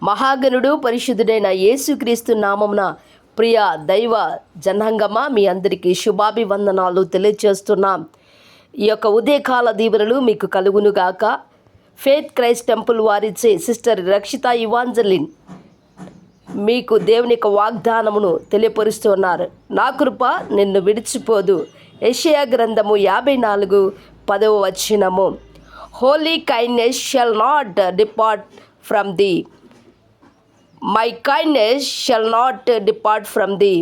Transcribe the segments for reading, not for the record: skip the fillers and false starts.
మహాగణుడు పరిశుద్ధుడైన యేసుక్రీస్తు నామమున ప్రియ దైవ జనాంగమా మీ అందరికీ శుభాభివందనాలు తెలియజేస్తున్నాం. ఈ యొక్క ఉదయకాల దీవెనలు మీకు కలుగునుగాక. ఫేత్ క్రైస్ట్ టెంపుల్ వారిచే సిస్టర్ రక్షిత ఇవాంజలిన్ మీకు దేవుని యొక్క వాగ్దానమును తెలియపరుస్తున్నారు. నా కృప నిన్ను విడిచిపోదు. యెషయా గ్రంథము 54:10 holy kindness shall not depart from thee, my kindness shall not depart from thee.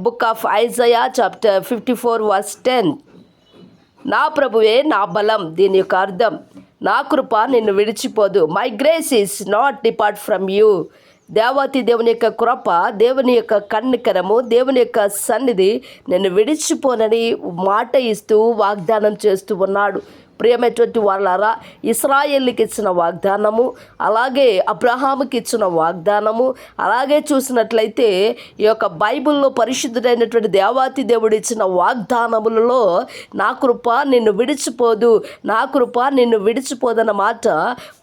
Book of Isaiah chapter 54:10. నా ప్రభువే నా బలం. దీని యొక్క అర్థం, నా కృప నిన్ను విడిచిపోదు. My grace is not depart from you. దేవాతి దేవుని యొక్క కృప, దేవుని యొక్క కన్నికరము, దేవుని యొక్క సన్నిధి నిన్ను విడిచిపోనని మాట ఇస్తూ వాగ్దానం చేస్తూ ఉన్నాడు. ప్రియమైనటువంటి వాళ్ళారా, ఇశ్రాయేలుకి ఇచ్చిన వాగ్దానము, అలాగే అబ్రహాముకి ఇచ్చిన వాగ్దానము, అలాగే చూసినట్లయితే ఈ యొక్క బైబిల్లో పరిశుద్ధుడైనటువంటి దేవాతి దేవుడు ఇచ్చిన వాగ్దానములలో నా కృప నిన్ను విడిచిపోదు, నా కృప నిన్ను విడిచిపోదన్న మాట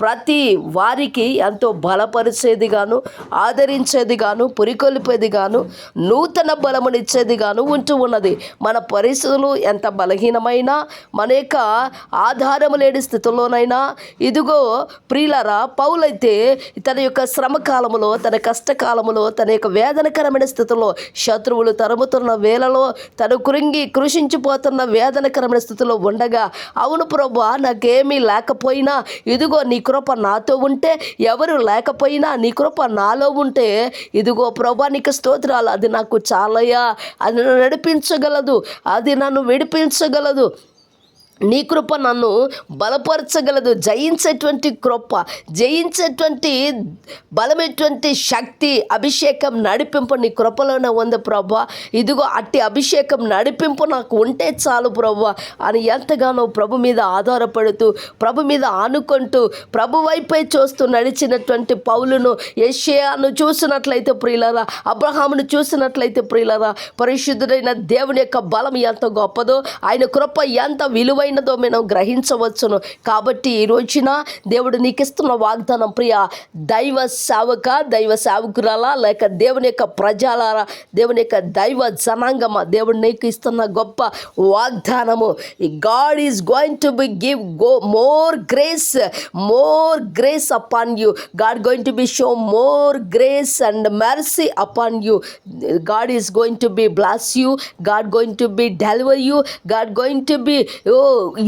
ప్రతి వారికి ఎంతో బలపరిచేదిగాను, ఆదరించేదిగాను, పురికొల్పేదిగాను, నూతన బలమునిచ్చేదిగాను ఉంటూ ఉన్నది. మన పరిస్థితులు ఎంత బలహీనమైనా, మన యొక్క ఆధారము లేని స్థితిలోనైనా, ఇదిగో ప్రియులారా, పౌలైతే తన యొక్క శ్రమ కాలములో, తన కష్టకాలములో, తన యొక్క వేదనకరమైన స్థితిలో, శత్రువులు తరుముతున్న వేళలో, తను కృషించిపోతున్న వేదనకరమైన స్థితిలో ఉండగా, అవును ప్రభువా, నాకేమీ లేకపోయినా ఇదిగో నీ కృప నాతో ఉంటే, ఎవరు లేకపోయినా నీ కృప నాలో ఉంటే, ఇదిగో ప్రభువా నీకు స్తోత్రాలు, అది నాకు చాలయ్యా, అది నన్ను నడిపించగలదు, అది నన్ను విడిపించగలదు, నీ కృప నన్ను బలపరచగలదు. జయించేటువంటి కృప, జయించేటువంటి బలమైనటువంటి శక్తి, అభిషేకం, నడిపింపు నీ కృపలోనే ఉంది ప్రభా. ఇదిగో అట్టి అభిషేకం, నడిపింపు నాకు ఉంటే చాలు ప్రభా అని ఎంతగానో ప్రభు మీద ఆధారపడుతూ, ప్రభు మీద ఆనుకుంటూ, ప్రభు వైపే చూస్తూ నడిచినటువంటి పౌలును, యెషయాను చూసినట్లయితే ప్రియులారా, అబ్రహామును చూసినట్లయితే ప్రియులారా, పరిశుద్ధుడైన దేవుని యొక్క బలం ఎంత గొప్పదో, ఆయన కృప ఎంత విలువైనదో మనం గ్రహించవచ్చును. కాబట్టి ఈ రోజున దేవుడు నీకు ఇస్తున్న వాగ్దానం, ప్రియ దైవ సేవక, దైవ సేవకురాలా, లేక దేవుని యొక్క ప్రజలారా, దేవుని యొక్క దైవ జనాంగమా, దేవుడు నీకు ఇస్తున్న గొప్ప వాగ్దానము, God is going to B give more grace upon you. God going to B show more grace and mercy upon you. God is going to B bless you. God going to be deliver you. God going to B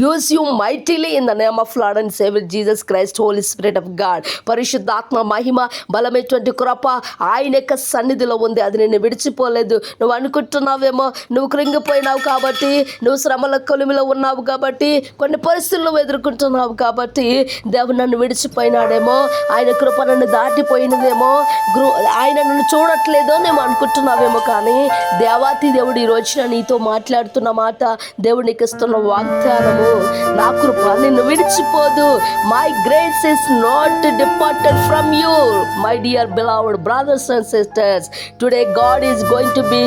use you mightily in the name of Lord and Savior Jesus Christ, Holy Spirit of God. పరిశుద్ధాత్మ మహిమ, బలమైనటువంటి కృప ఆయన యొక్క సన్నిధిలో ఉంది. అది నేను విడిచిపోలేదు. నువ్వు అనుకుంటున్నావేమో, నువ్వు కృంగిపోయినావు కాబట్టి, నువ్వు శ్రమల కొలిమిలో ఉన్నావు కాబట్టి, కొన్ని పరిస్థితులను ఎదుర్కొంటున్నావు కాబట్టి దేవుడు నన్ను విడిచిపోయినాడేమో, ఆయన కృప నన్ను దాటిపోయినదేమో, ఆయన నన్ను చూడట్లేదో నేను అనుకుంటున్నావేమో. కానీ దేవాతి దేవుడు ఈ రోజున నీతో మాట్లాడుతున్న మాట, దేవుడు నీకు ఇస్తున్న వాగ్దానము, నా కృప నిన్ను విడిచిపోదు. My grace is not departed from you. My dear beloved brothers and sisters, today God is going to be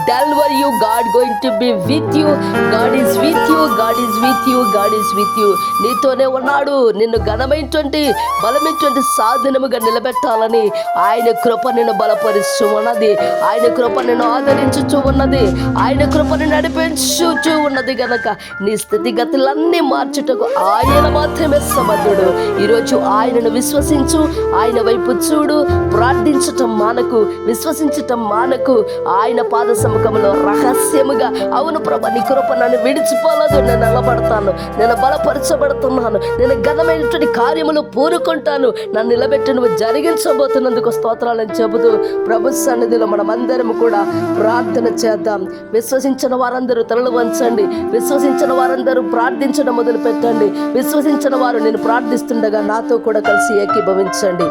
deliver you. God going to be with you. God is with you. God is with you. God is with you. నీతోనే ఉన్నాడు. నిన్ను ఘనమైనటువంటి బలమైనటువంటి సాధనముగా నిలబెట్టాలని ఆయన కృప నిన్ను బలపరుచు ఉన్నది. ఆయన కృప నిన్ను ఆదరించుచూ ఉన్నది. ఆయన కృపను నడిపించుచూ ఉన్నది గనక నీ స్థితిగతులన్నీ మార్చుటకు ఆయన మాత్రమే సమర్థుడు. ఈరోజు ఆయనను విశ్వసించు, ఆయన వైపు చూడు, ప్రార్థించటం మానకు, విశ్వసించటం మానకు. ఆయన పాద సముఖంలో రహస్యముగా, అవును ప్రభా నీ కృప నన్ను విడిచిపోలేదు, నేను నిలబడతాను, నేను బలపరచబడుతున్నాను, నేను ఘనమైనటువంటి కార్యములు పూనుకుంటాను, నన్ను నిలబెట్టి నువ్వు జరిగించబోతున్నందుకు స్తోత్రాలని చెబుతూ ప్రభు సన్నిధిలో మనమందరం కూడా ప్రార్థన చేద్దాం. విశ్వసించిన వారందరూ తలలు వంచండి. విశ్వసించిన వారందరూ ప్రార్థించడం మొదలు పెట్టండి. విశ్వసించిన వారు నేను ప్రార్థిస్తుండగా నాతో కూడా కలిసి ఏకీభవించండి.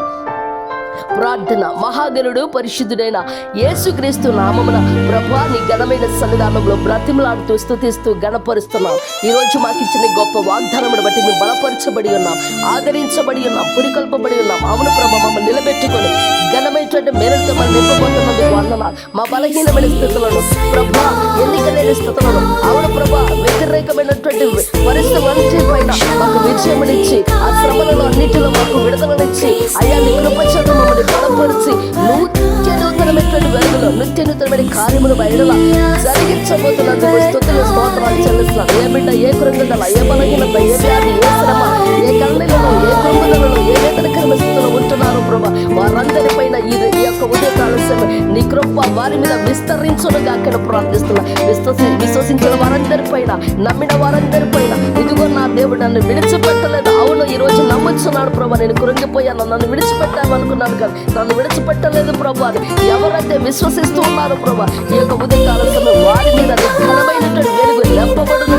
ప్రార్థన. మహాగణుడు పరిశుద్ధుడైన యేసుక్రీస్తు నామమున ప్రభువా నీ ఘనమైన సన్నిధానంలో బ్రతిమలాడుతూ స్తుతిస్తూ గణపరుస్తున్నాం. ఈరోజు మాకు ఇచ్చిన గొప్ప వాగ్దానమును బట్టి మేము బలపరచబడి ఉన్నాం, ఆదరించబడి ఉన్నాం, పురికొల్పబడి ఉన్నాం. అవును ప్రభు, మమ్మల్ని నిలబెట్టుకొని ఘనమైనటువంటి మేలుతో మనం నింపబోతున్నందుకు వందనాలు. మా బలహీనమైన స్థితులను ప్రభా, ఎన్నిక లేని స్థితులను, అవును ప్రభా, వ్యతిరేకమైనటువంటి పరిస్థితులన్నిటి పైన మాకు విజయమునిచ్చి, ఆ శ్రమలలో అన్నిటిలో మాకు విడుదలనిచ్చి, అయ్యా నీ కృప చేత మమ్మల్ని చూసి నిత్య నూతనమైనటువంటి వెలుగులో నిత్య నూతనమైన కార్యములు బయటలా జరిగించబోతున్నందుకు స్తుతులు స్తోత్రాలు చెల్లిస్తున్నాను. ఏ బిడ్డ ఏ కృంగదల, ఏ బలహీనత, ఏ వ్యాధి, ఏ శ్రమ, ఏ కన్నీలలో, ఏ కృంగుదలలో, ఏ వేదనకరమైన స్థితిలో ఉంటున్నారు ప్రభా, వారందరిపైన ఈ యొక్క ఉదయకాల సమయం నీ కృప వారి మీద విస్తరించునుగా అక్కడ ప్రార్థిస్తున్నా. విశ్వసించిన వారందరిపైన, నమ్మిన వారందరిపైన ఇదిగో నా దేవుడు నన్ను విడిచిపెట్టలేదు. అవును, ఈ రోజు నమ్ముచున్నాడు ప్రభా, నేను కృంగిపోయాను, నన్ను విడిచిపెట్టాను అనుకున్నాను కానీ నన్ను విడిచిపెట్టలేదు ప్రభా అని ఎవరైతే విశ్వసిస్తూ ఉన్నారో ప్రభా, ఈ యొక్క ఉదయకాల సమయం వారి మీద ఘనమైనటువంటి వెలుగు నింపబడును